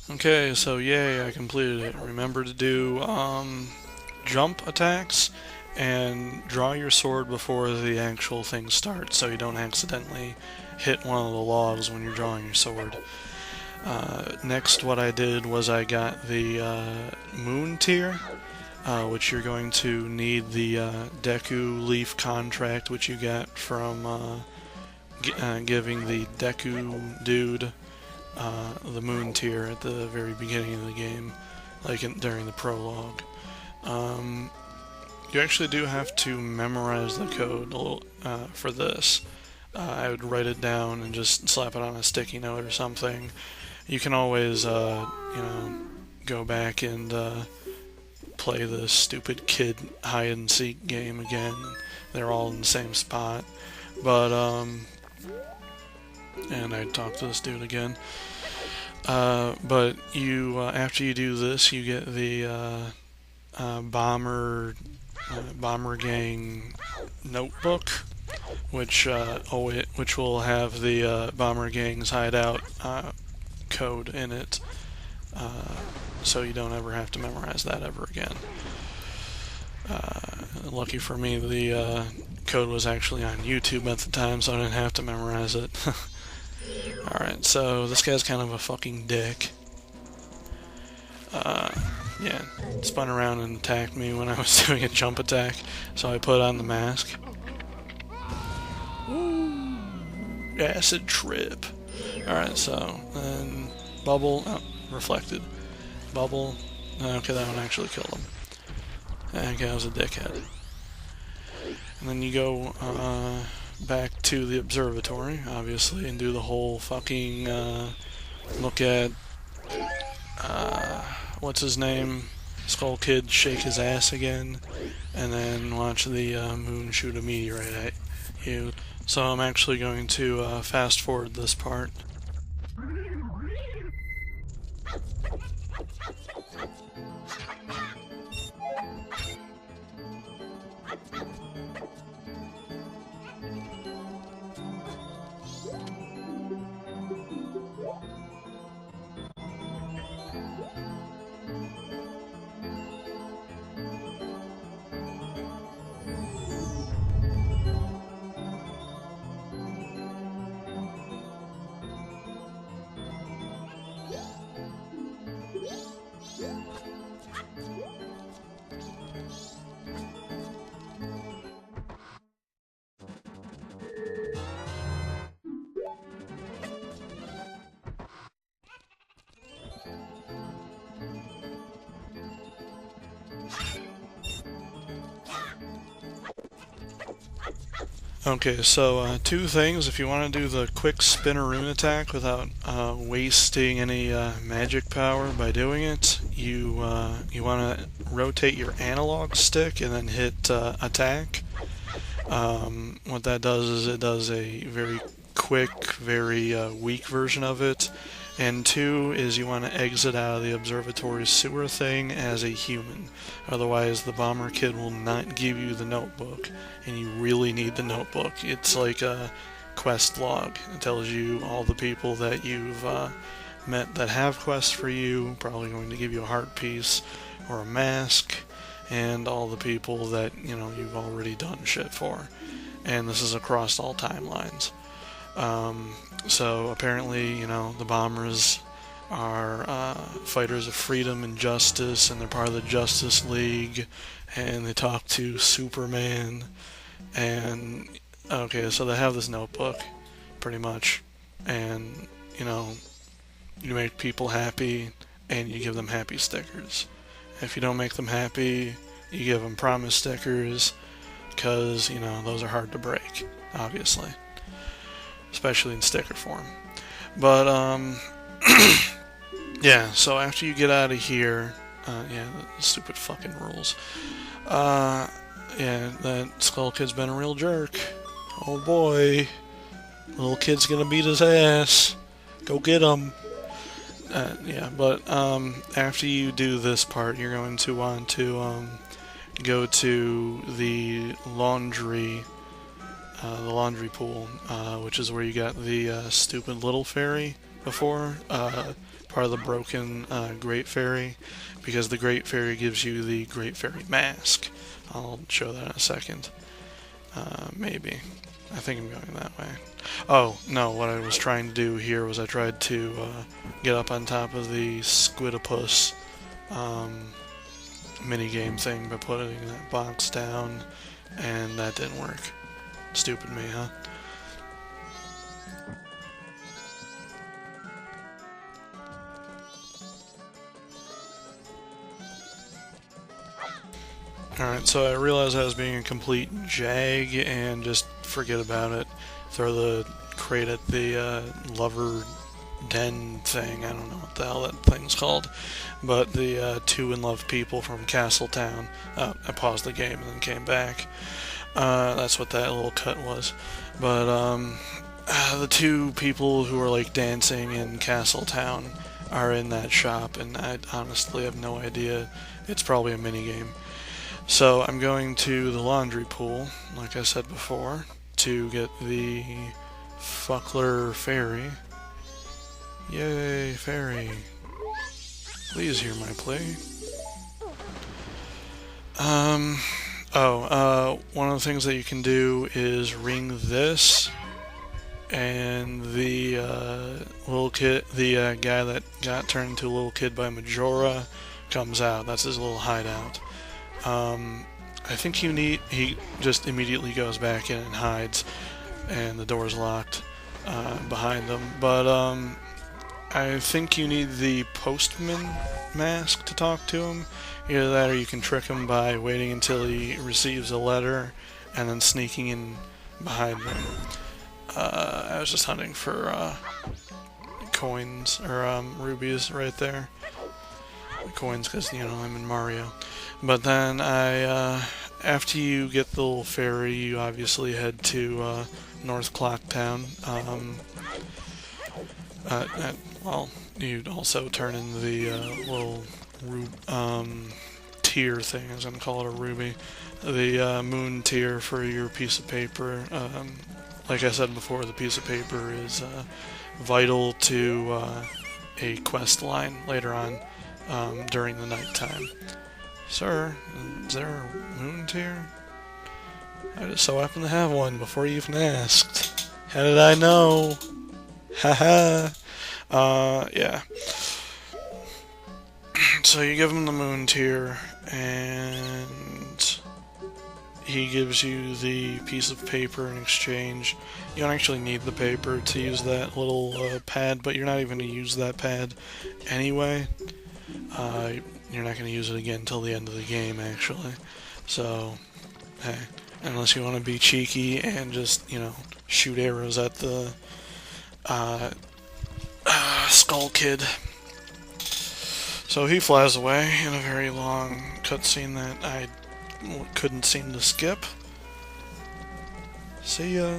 Okay, so yay, I completed it. Remember to do jump attacks and draw your sword before the actual thing starts so you don't accidentally hit one of the logs when you're drawing your sword. Next, what I did was I got the moon tier, which you're going to need the Deku Leaf contract, which you get from giving the Deku dude the moon tier at the very beginning of the game, like during the prologue. Um, you actually do have to memorize the code for this. I would write it down and just slap it on a sticky note or something. You can always, go back and play the stupid kid hide and seek game again. They're all in the same spot. But, and I talked to this dude again. But you, after you do this, you get the bomber gang notebook, which will have the bomber gang's hideout code in it, so you don't ever have to memorize that ever again. Lucky for me, the code was actually on YouTube at the time, so I didn't have to memorize it. Alright, so this guy's kind of a fucking dick. Yeah, spun around and attacked me when I was doing a jump attack, so I put on the mask. Ooh, acid trip. Alright, so, then bubble, oh, reflected. Bubble, okay, that one actually killed him. Okay, I was a dickhead. And then you go, back to the observatory, obviously, and do the whole fucking, look at, what's his name? Skull Kid shake his ass again, and then watch the moon shoot a meteorite at you. So I'm actually going to fast forward this part. Okay, so two things. If you want to do the quick spinneroon attack without wasting any magic power by doing it, you want to rotate your analog stick and then hit attack. What that does is it does a very quick, very weak version of it. And two is you want to exit out of the observatory sewer thing as a human. Otherwise, the bomber kid will not give you the notebook, and you really need the notebook. It's like a quest log. It tells you all the people that you've met that have quests for you, probably going to give you a heart piece or a mask, and all the people that, you've already done shit for. And this is across all timelines. So apparently, the bombers are fighters of freedom and justice, and they're part of the Justice League, and they talk to Superman, and okay, so they have this notebook, pretty much, and, you make people happy, and you give them happy stickers. If you don't make them happy, you give them promise stickers, because, those are hard to break, obviously. Especially in sticker form. But, yeah, so after you get out of here, yeah, the stupid fucking rules. Yeah, that Skull Kid's been a real jerk. Oh boy. Little kid's gonna beat his ass. Go get him. Yeah, but, after you do this part, you're going to want to, go to the laundry pool, which is where you got the stupid little fairy before, part of the broken Great Fairy, because the Great Fairy gives you the Great Fairy mask. I'll show that in a second. Maybe. I think I'm going that way. Oh, no, what I was trying to do here was I tried to get up on top of the Squidopus minigame thing by putting that box down, and that didn't work. Stupid me, huh? Alright, so I realized I was being a complete jag and just forget about it. Throw the crate at the lover den thing. I don't know what the hell that thing's called. But the two in love people from Castletown. I paused the game and then came back. That's what that little cut was. But the two people who are like dancing in Castletown are in that shop, and I honestly have no idea. It's probably a minigame. So I'm going to the laundry pool, like I said before, to get the Fuckler Fairy. Yay, fairy. Please hear my plea. One of the things that you can do is ring this, and the little kid, the guy that got turned into a little kid by Majora comes out. That's his little hideout. I think he just immediately goes back in and hides, and the door's locked behind him. But I think you need the postman mask to talk to him. Either that or you can trick him by waiting until he receives a letter and then sneaking in behind him. I was just hunting for coins, or rubies right there. Coins, because, you know, I'm in Mario. But then after you get the little fairy, you obviously head to North Clocktown. Well, you'd also turn in the little tier thing. I was going to call it a ruby. The moon tier for your piece of paper. Like I said before, the piece of paper is vital to a quest line later on during the nighttime. Sir, is there a moon tier? I just so happen to have one before you even asked. How did I know? Haha. Yeah. So you give him the moon tier, and he gives you the piece of paper in exchange. You don't actually need the paper to use that little pad, but you're not even going to use that pad anyway. You're not going to use it again until the end of the game, actually. So, hey, unless you want to be cheeky and just, you know, shoot arrows at the Skull Kid. So he flies away in a very long cutscene that I couldn't seem to skip. See ya.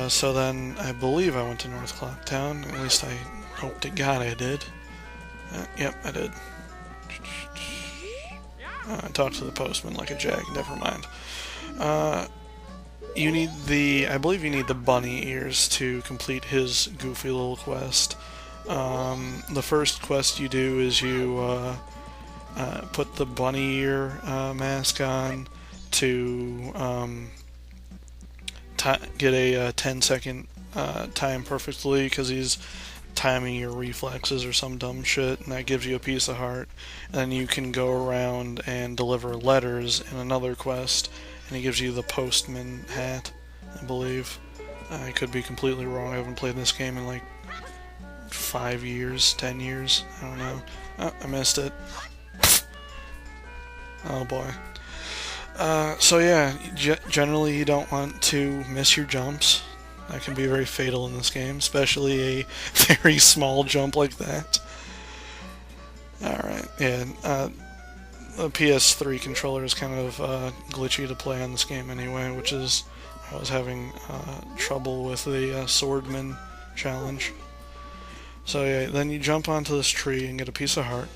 So then, I believe I went to North Clocktown. At least I hope to God I did. Yep, I did. I talked to the postman like a jag. Never mind. You need I believe you need the bunny ears to complete his goofy little quest. The first quest you do is you put the bunny ear mask on to get a 10-second time perfectly, because he's timing your reflexes or some dumb shit, and that gives you a piece of heart. And then you can go around and deliver letters in another quest, and he gives you the postman hat, I believe. I could be completely wrong. I haven't played this game in like 5 years, 10 years, I don't know. Oh, I missed it. Oh boy. So yeah, generally you don't want to miss your jumps. That can be very fatal in this game, especially a very small jump like that. Alright, yeah, the PS3 controller is kind of glitchy to play on this game anyway, which is, I was having trouble with the swordman challenge. So yeah, then you jump onto this tree and get a piece of heart.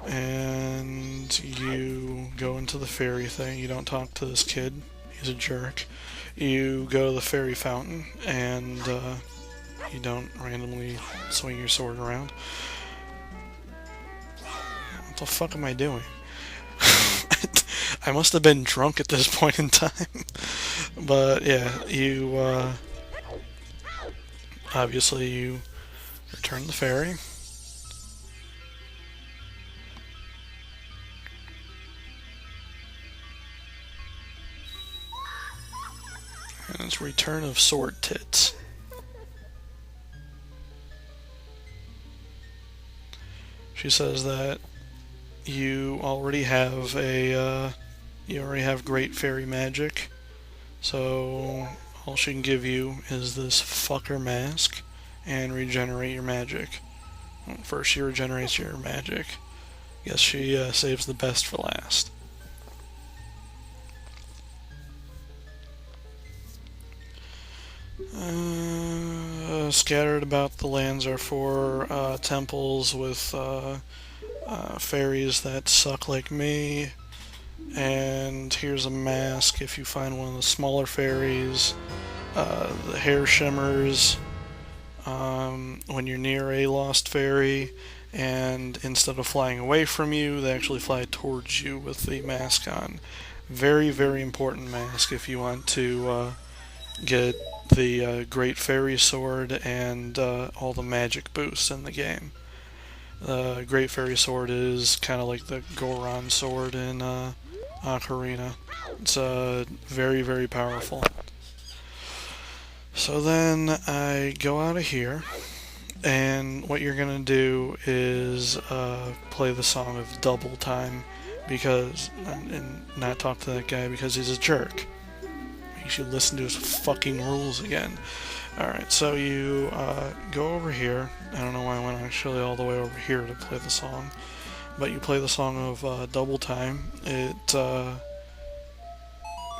And you go into the fairy thing. You don't talk to this kid. He's a jerk. You go to the fairy fountain, and you don't randomly swing your sword around. What the fuck am I doing? I must have been drunk at this point in time. But yeah, you obviously you return the fairy. And it's Return of Sword Tits. She says that you already have great fairy magic, so all she can give you is this fucker mask and regenerate your magic. Well, first she regenerates your magic. Guess she saves the best for last. Scattered about the lands are 4 temples with fairies that suck like me. And here's a mask if you find one of the smaller fairies. The hair shimmers when you're near a lost fairy, and instead of flying away from you, they actually fly towards you with the mask on. Very, very important mask if you want to get the Great Fairy Sword and all the magic boosts in the game. The Great Fairy Sword is kind of like the Goron Sword in Ocarina. It's very, very powerful. So then I go out of here, and what you're gonna do is play the song of Double Time, because and not talk to that guy because he's a jerk. You should listen to his fucking rules again. Alright, so you go over here. I don't know why I went actually all the way over here to play the song. But you play the song of Double Time. It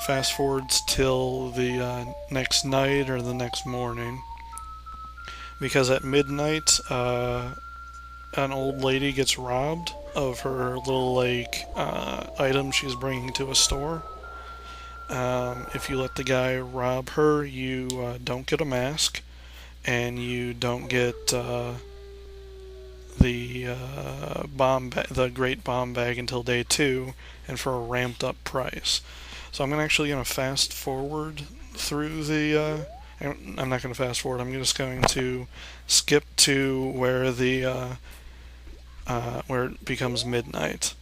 fast forwards till the next night or the next morning. Because at midnight, an old lady gets robbed of her little, like, item she's bringing to a store. If you let the guy rob her, you don't get a mask, and you don't get the the great bomb bag until day 2, and for a ramped up price. So I'm actually gonna fast forward through the. I'm not gonna fast forward. I'm just going to skip to where the where it becomes midnight.